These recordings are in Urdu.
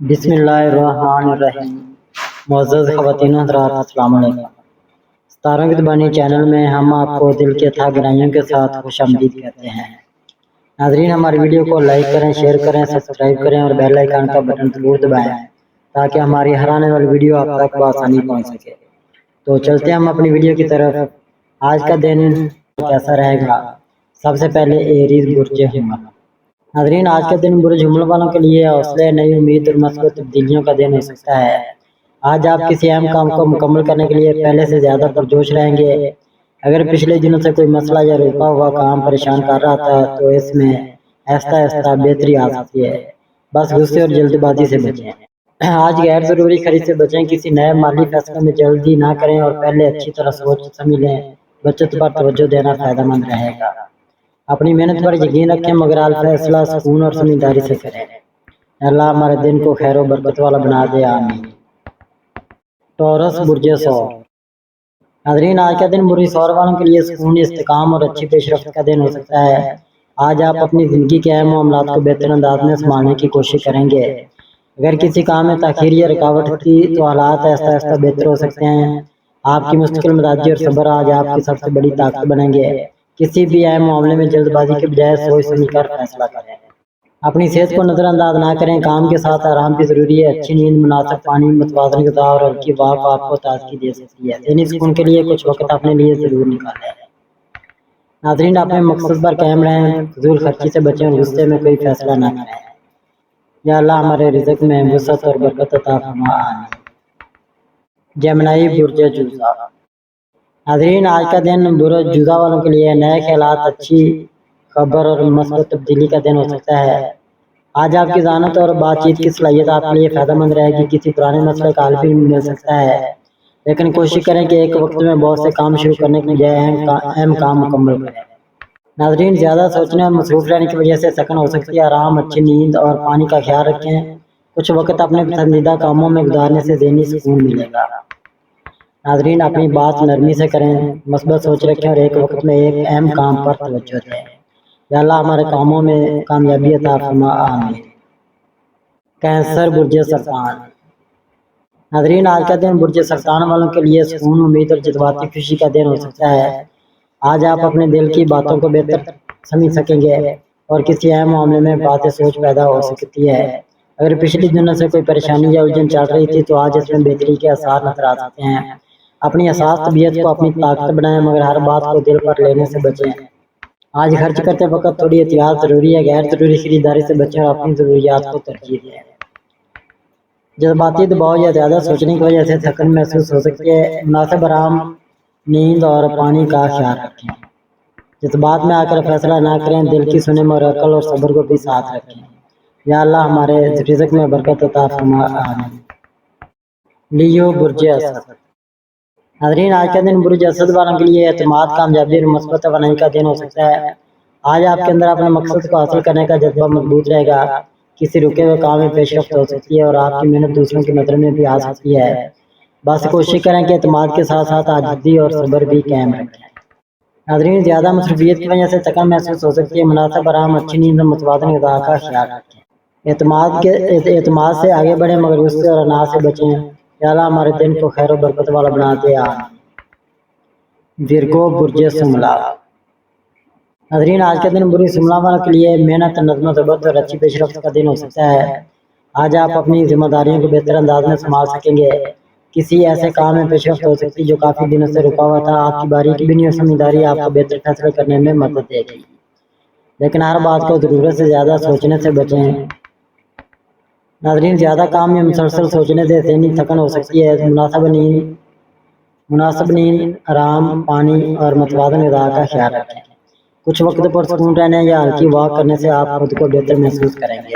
بسم اللہ الرحمن الرحیم۔ معزز خواتین حضرات، السلام علیکم۔ ستاروں کی زبانی چینل میں ہم آپ کو دل کے تھا گہرائیوں کے ساتھ خوش آمدید کہتے ہیں۔ ناظرین، ہماری ویڈیو کو لائک کریں، شیئر کریں، سبسکرائب کریں اور بیل آئیکن کا بٹن ضرور دبائیں تاکہ ہماری ہر آنے والی ویڈیو آپ تک بآسانی پہنچ سکے۔ تو چلتے ہیں ہم اپنی ویڈیو کی طرف۔ آج کا دن کیسا رہے گا؟ سب سے پہلے ایریز برج حمل۔ ناظرین، آج کا دن برج حمل والوں کے لیے حوصلے، نئی امید اور مثبت تبدیلیوں کا دن ہو سکتا ہے۔ آج آپ کسی اہم کام کو مکمل کرنے کے لیے پہلے سے زیادہ پرجوش رہیں گے۔ اگر پچھلے دنوں سے کوئی مسئلہ یا رکا ہوا کام پریشان کر رہا تھا تو اس میں آہستہ آہستہ بہتری آ سکتی ہے۔ بس غصے اور جلد بازی سے بچیں۔ آج غیر ضروری خرید سے بچیں، کسی نئے مالی فیصلے میں جلدی نہ کریں اور پہلے اچھی طرح سوچ سمجھ لیں۔ بچت پر توجہ دینا فائدہ مند رہے گا۔ اپنی محنت پر یقین رکھیں مگر فیصلہ سکون اور سمجھداری سے کریں۔ اللہ ہمارے دن کو خیر و برکت والا بنا دے، آمین۔ ٹورس برج ثور۔ ناظرین، آج کا دن برج ثور والوں کے لیے سکون، استحکام اور اچھی پیش رفت کا دن ہو سکتا ہے۔ آج آپ اپنی زندگی کے اہم معاملات کو بہتر انداز میں سنبھالنے کی کوشش کریں گے۔ اگر کسی کام میں تاخیر یا رکاوٹ تھی تو حالات آہستہ آہستہ بہتر ہو سکتے ہیں۔ آپ کی مستقل مزاجی اور صبر آج آپ کی سب سے بڑی طاقت بنیں گے۔ کسی بھی اہم معاملے میں جلد بازی کے بجائے سوچ سمجھ کر فیصلہ کریں۔ اپنی صحت کو نظر انداز نہ کریں، کام کے ساتھ آرام بھی ضروری ہے۔ اچھی نیند، مناسب پانی، متوازن غذا اور ہلکی واک آپ کو تازگی دے سکتی ہے۔ ذہنی سکون کے لیے کچھ وقت اپنے لیے ضرور نکالیں۔ ناظرین، اپنے مقصد پر قائم رہیں، فضول خرچی سے بچیں اور غصے میں کوئی فیصلہ نہ کریں۔ یا اللہ ہمارے رزق میں وسعت اور برکت عطا فرما، آمین۔ جیمنائی برج جوزا۔ ناظرین، آج کا دن برج جوزا والوں کے لیے نئے خیالات، اچھی خبر اور مثبت تبدیلی کا دن ہو سکتا ہے۔ آج آپ کی ذہانت اور بات چیت کی صلاحیت آپ کے لیے فائدہ مند رہے گی۔ کسی پرانے مسئلے کا حل بھی مل سکتا ہے، لیکن کوشش کریں کہ ایک وقت میں بہت سے کام شروع کرنے کے بجائے اہم کام مکمل کریں۔ ناظرین، زیادہ سوچنے اور مصروف رہنے کی وجہ سے تھکن ہو سکتی ہے۔ آرام، اچھی نیند اور پانی کا خیال رکھیں۔ کچھ وقت اپنے پسندیدہ کاموں میں گزارنے سے ذہنی سکون ملے گا۔ ناظرین، اپنی بات نرمی سے کریں، مثبت سوچ رکھیں اور ایک وقت میں ایک اہم کام پر توجہ دیں۔ یا اللہ ہمارے کاموں میں کامیابی عطا فرما، آمین۔ کینسر برج سرطان۔ ناظرین، آج کا دن برج سرطان والوں کے لیے سکون، امید اور جذباتی خوشی کا دن ہو سکتا ہے۔ آج آپ اپنے دل کی باتوں کو بہتر سمجھ سکیں گے اور کسی اہم معاملے میں بات سوچ پیدا ہو سکتی ہے۔ اگر پچھلی دنوں سے کوئی پریشانی یا الجھن چل رہی تھی تو آج اس میں بہتری کے آثار نظر آ سکتے ہیں۔ اپنی حساس طبیعت کو اپنی طاقت بنائیں مگر ہر بات کو دل پر لینے سے بچیں۔ آج خرچ کرتے وقت تھوڑی احتیاط ضروری ہے۔ غیر ضروری خریداری سے بچیں اور اپنی ضروریات کو ترجیح دیں۔ جذباتی دباؤ یا زیادہ سوچنے کی وجہ سے تھکن محسوس ہو سکتی ہے۔ مناسب آرام، نیند اور پانی کا خیال رکھیں۔ جذبات میں آ کر فیصلہ نہ کریں، دل کی سنیں اور عقل اور صبر کو بھی ساتھ رکھیں۔ یا اللہ ہمارے رزق میں برکت عطا فرما، آمین۔ لیو برج اسد۔ ناظرین، آج کا دن برج اسد والوں کے لیے اعتماد، کامیابی اور مثبت توانائی کا دن ہو سکتا ہے۔ آج آپ کے اندر اپنے مقصد کو حاصل کرنے کا جذبہ مضبوط رہے گا۔ کسی رکے ہوئے کام میں پیش رفت ہو سکتی ہے اور آپ کی محنت دوسروں کی نظر میں بھی آ سکتی ہے۔ بس کوشش کریں کہ اعتماد کے ساتھ ساتھ عاجزی اور صبر بھی قائم رکھیں۔ ناظرین، زیادہ مصروفیت کی وجہ سے تھکن محسوس ہو سکتی ہے۔ مناسب آرام، اچھی نیند اور متوازن غذا کا خیال رکھیں۔ اعتماد سے آگے بڑھیں مگر غصے اور اناج سے بچیں۔ یا اللہ ہمارے دن کو خیر و برکت والا بنا دے، آمین۔ ورگو برج سملا۔ ناظرین، آج کا دن برج سملا والوں کے لیے محنت، نظم و ضبط اور اچھی پیش رفت کا دن ہو سکتا ہے۔ آج آپ اپنی ذمہ داریوں کو بہتر انداز میں سنبھال سکیں گے۔ کسی ایسے کام میں پیش رفت ہو سکتی جو کافی دنوں سے رکا ہوا تھا۔ آپ کی باریکی بینی اور سمجھداری آپ کو بہتر فیصلے کرنے میں مدد دے گی، لیکن ہر بات کو ضرورت سے زیادہ سوچنے سے بچیں۔ ناظرین، زیادہ کام یا مسلسل سوچنے سے ذہنی تھکن ہو سکتی ہے۔ مناسب نیند، آرام، پانی اور متوازن غذا کا خیال رکھیں۔ کچھ وقت پر سکون رہنے یا ہلکی واک کرنے سے آپ خود کو بہتر محسوس کریں گے۔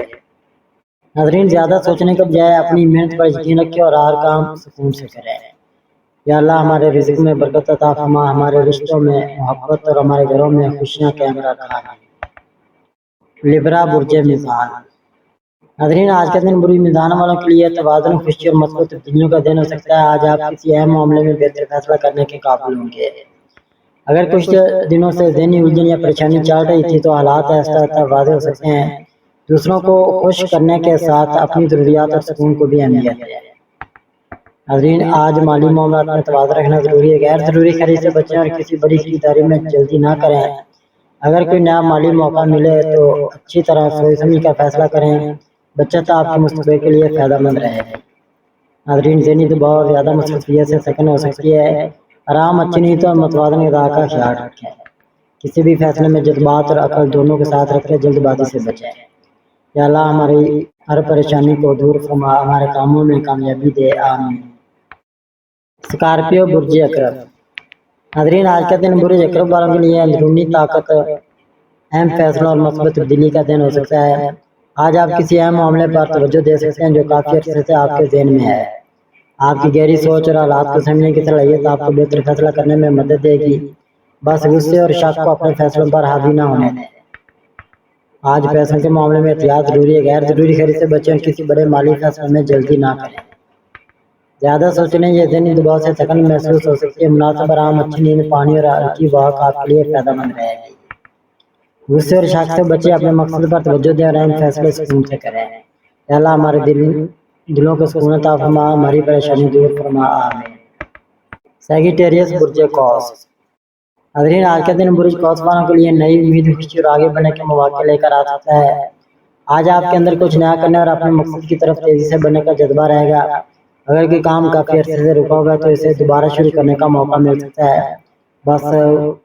ناظرین، زیادہ سوچنے کے بجائے اپنی محنت پر یقین رکھیں اور ہر کام سکون سے کریں۔ یا اللہ ہمارے رزق میں برکت عطا فرما، ہمارے رشتوں میں محبت اور ہمارے گھروں میں خوشیاں قائم رکھا۔ لبرا برج میزان۔ ناظرین، آج کا دن برج میزان والوں کے لیے توازن، خوشی اور مثبت تبدیلیوں کا دن ہو سکتا ہے۔ آج آپ کسی اہم معاملے میں بہتر فیصلہ کرنے کے قابل ہوں گے۔ اگر کچھ دنوں سے ذہنی الجھن یا پریشانی چل رہی تھی تو حالات آہستہ آہستہ واضح ہو سکتے ہیں۔ دوسروں کو خوش کرنے کے ساتھ اپنی ضروریات اور سکون کو بھی اہمیت ہے۔ ناظرین، آج مالی معاملات میں توازن رکھنا ضروری ہے۔ غیر ضروری خرید سے بچیں اور کسی بڑی خریداری میں جلدی نہ کریں۔ اگر کوئی نیا مالی موقع ملے تو اچھی طرح سوچ سمجھ کر فیصلہ کریں۔ بچت آپ کے مستقبل کے لیے فائدہ مند رہے گی۔ ناظرین، ذہنی دباؤ اور زیادہ مصروفیت سے سکن ہو سکتی ہے۔ آرام، اچھی نیت اور متوازن غذا کا خیال رکھیں۔ کسی بھی فیصلے میں جذبات اور عقل دونوں کے ساتھ رکھ کے جلد بازی سے بچیں۔ یا اللہ ہماری ہر پریشانی کو دور فرما، ہمارے کاموں میں کامیابی دے، آمین۔ اسکارپیو برج اقرب۔ ناظرین، آج کا دن برج اقرب والوں کے لیے اندرونی طاقت، اہم فیصلوں اور مثبت تبدیلی کا دن ہو سکتا ہے۔ آج آپ کسی اہم معاملے پر توجہ دے سکتے ہیں جو کافی عرصے سے آپ کے ذہن میں ہے۔ آپ کی گہری سوچ اور حالات کو سمجھنے کی صلاحیت آپ کو بہتر فیصلہ کرنے میں مدد دے گی۔ بس غصے اور شک کو اپنے فیصلوں پر حاوی نہ ہونے دیں۔ آج پیسوں کے معاملے میں احتیاط ضروری ہے۔ غیر ضروری خرید سے بچیں اور کسی بڑے مالی فیصلے میں جلدی نہ کریں۔ زیادہ سوچنے یا ذہنی دباؤ سے تھکن محسوس ہو سکتی ہے۔ مناسب آرام، اچھی نیند، پانی اور ہلکی واک آپ کے لیے فائدہ مند رہے گی۔ غصے اور شک سے بچیں، اپنے مقصد پر توجہ دیں اور اہم فیصلے سکون سے کریں۔ یا اللہ ہمارے دلوں کو سکون عطا فرما، ہماری پریشانی دور فرما، آمین۔ سیگیٹیریس برج قوس۔ ناظرین، آج کا دن برج قوس والوں کے لیے نئی امید، خوشی اور آگے بڑھنے کے مواقع لے کر آ سکتا ہے۔ آج آپ کے اندر کچھ نیا کرنے اور اپنے مقصد کی طرف تیزی سے بڑھنے کا جذبہ رہے گا۔ اگر کوئی کام کافی عرصے سے رکا ہوا ہے تو اسے دوبارہ شروع کرنے کا موقع مل سکتا ہے۔ بس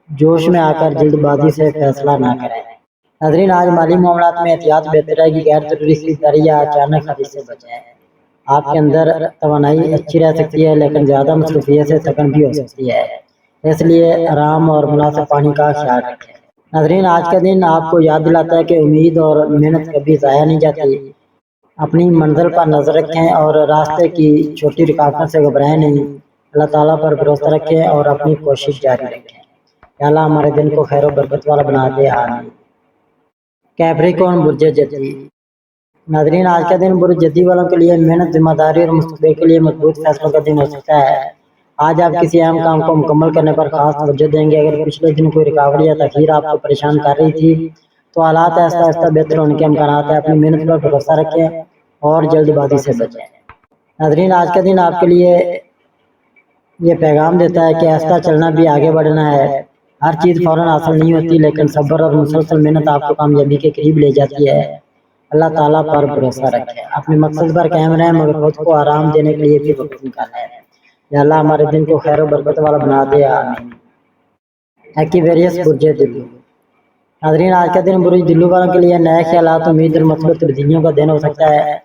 جوش میں آ کر جلد بازی سے فیصلہ نہ کریں۔ ناظرین، آج مالی معاملات میں احتیاط بہتر رہے گی۔ غیر ضروری خریداری یا اچانک خرید سے بچیں۔ آپ کے اندر توانائی اچھی رہ سکتی ہے لیکن زیادہ مصروفیت سے تھکن بھی ہو سکتی ہے، اس لیے آرام اور مناسب پانی کا خیال رکھیں۔ ناظرین، آج کا دن آپ کو یاد دلاتا ہے کہ امید اور محنت کبھی ضائع نہیں جاتی۔ اپنی منزل پر نظر رکھیں اور راستے کی چھوٹی رکاوٹوں سے گھبرائیں نہیں۔ اللہ تعالیٰ پر بھروسہ رکھیں اور اپنی کوشش جاری رکھیں۔ یا اللہ ہمارے دن کو خیر و برکت والا بنا دے، آمین۔ کیپریکون برج جدی۔ ناظرین، آج کا دن برج جدی والوں کے لیے محنت، ذمہ داری اور مستقبل کے لیے مضبوط فیصلوں کا دن ہو سکتا ہے۔ آج آپ کسی اہم کام کو مکمل کرنے پر خاص توجہ دیں گے۔ اگر پچھلے دن کوئی رکاوٹ یا تاخیر آپ کو پریشان کر رہی تھی تو حالات آہستہ آہستہ بہتر ہونے کے امکانات ہیں۔ اپنی محنت پر بھروسہ رکھیں اور جلد بازی سے بچیں۔ ناظرین، آج کا دن آپ کے لیے یہ پیغام دیتا ہے کہ آہستہ چلنا بھی آگے بڑھنا ہے۔ ہر چیز فوراً حاصل نہیں ہوتی لیکن صبر اور مسلسل محنت آپ کو کامیابی کے قریب لے جاتی ہے۔ اللہ تعالیٰ پر بھروسہ رکھیں، اپنے مقصد پر قائم رہیں مگر خود کو آرام دینے کے لیے بھی وقت نکالیں۔ یا اللہ ہمارے دن کو خیر و برکت والا بنا دے، آمین۔ ایکویریس برج دلو۔ ناظرین، آج کا دن برج دلو والوں کے لیے نئے خیالات، امید اور مثبت تبدیلیوں کا دن ہو سکتا ہے۔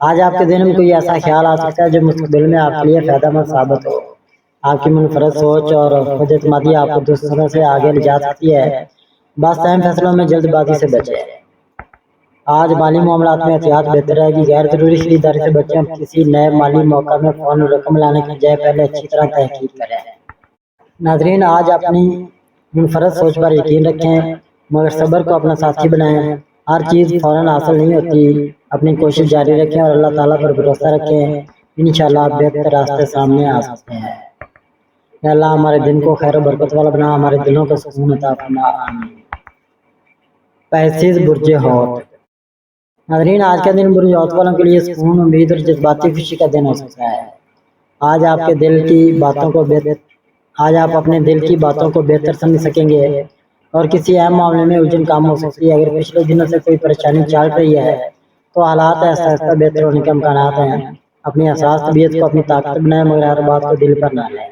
آج آپ کے ذہن میں کوئی ایسا خیال آ سکتا ہے جو مستقبل میں آپ کے لیے فائدہ مند ثابت ہو۔ آپ کی منفرد سوچ اور خود اعتمادی آپ کو دوسروں سے آگے لے جا سکتی ہے۔ بس اہم فیصلوں میں جلد بازی سے بچیں۔ آج مالی معاملات میں احتیاط بہتر رہے گی۔ غیر ضروری خریداری سے بچیں اور کسی نئے مالی موقع میں فوراً رقم لانے کی بجائے پہلے اچھی طرح تحقیق کریں۔ ناظرین، آج اپنی منفرد سوچ پر یقین رکھیں مگر صبر کو اپنا ساتھی بنائیں۔ ہر چیز فوراً حاصل نہیں ہوتی، اپنی کوشش جاری رکھیں اور اللہ تعالیٰ پر بھروسہ رکھیں۔ انشاءاللہ آپ بہتر راستے سامنے آ سکتے ہیں۔ یا اللہ ہمارے دن کو خیر و برکت والا بنا، ہمارے دلوں کو سکون عطا فرما، آمین۔ پیسز برج حوت۔ ناظرین، آج کا دن برج حوت والوں کے لیے سکون، امید اور جذباتی خوشی کا دن ہو سکتا ہے۔ آج آپ اپنے دل کی باتوں کو بہتر سمجھ سکیں گے اور کسی اہم معاملے میں الجھن کم ہو سکتی ہے۔ اگر پچھلے دنوں سے کوئی پریشانی چل رہی ہے تو حالات آہستہ آہستہ بہتر ہونے کے امکانات ہیں۔ اپنی حساس طبیعت کو اپنی طاقت بنائیں مگر ہر بات کو دل پر نہ لیں۔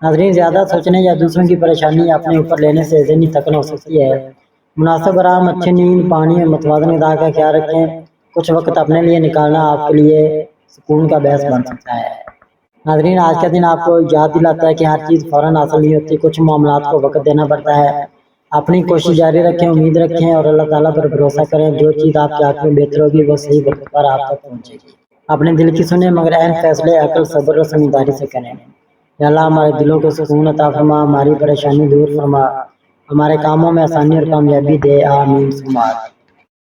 ناظرین، زیادہ سوچنے یا دوسروں کی پریشانی اپنے اوپر لینے سے ذہنی تھکن ہو سکتی ہے۔ مناسب آرام، اچھی نیند، پانی اور متوازن غذا کا خیال رکھیں۔ کچھ وقت اپنے لیے نکالنا آپ کے لیے سکون کا باعث بن سکتا ہے۔ ناظرین، آج کا دن آپ کو یاد دلاتا ہے کہ ہر چیز فوراً حاصل نہیں ہوتی، کچھ معاملات کو وقت دینا پڑتا ہے۔ اپنی کوشش جاری رکھیں، امید رکھیں اور اللہ تعالیٰ پر بھروسہ کریں۔ جو چیز آپ کے حق میں بہتر ہوگی وہ صحیح وقت پر آپ تک پہنچے گی۔ اپنے دل کی سنیں مگر اہم فیصلے عقل، صبر اور سمجھداری سے کریں۔ یا اللہ ہمارے دلوں کو سکون عطا فرما، ہماری پریشانی دور فرما، ہمارے کاموں میں آسانی اور کامیابی دے، آمین ثم آمین۔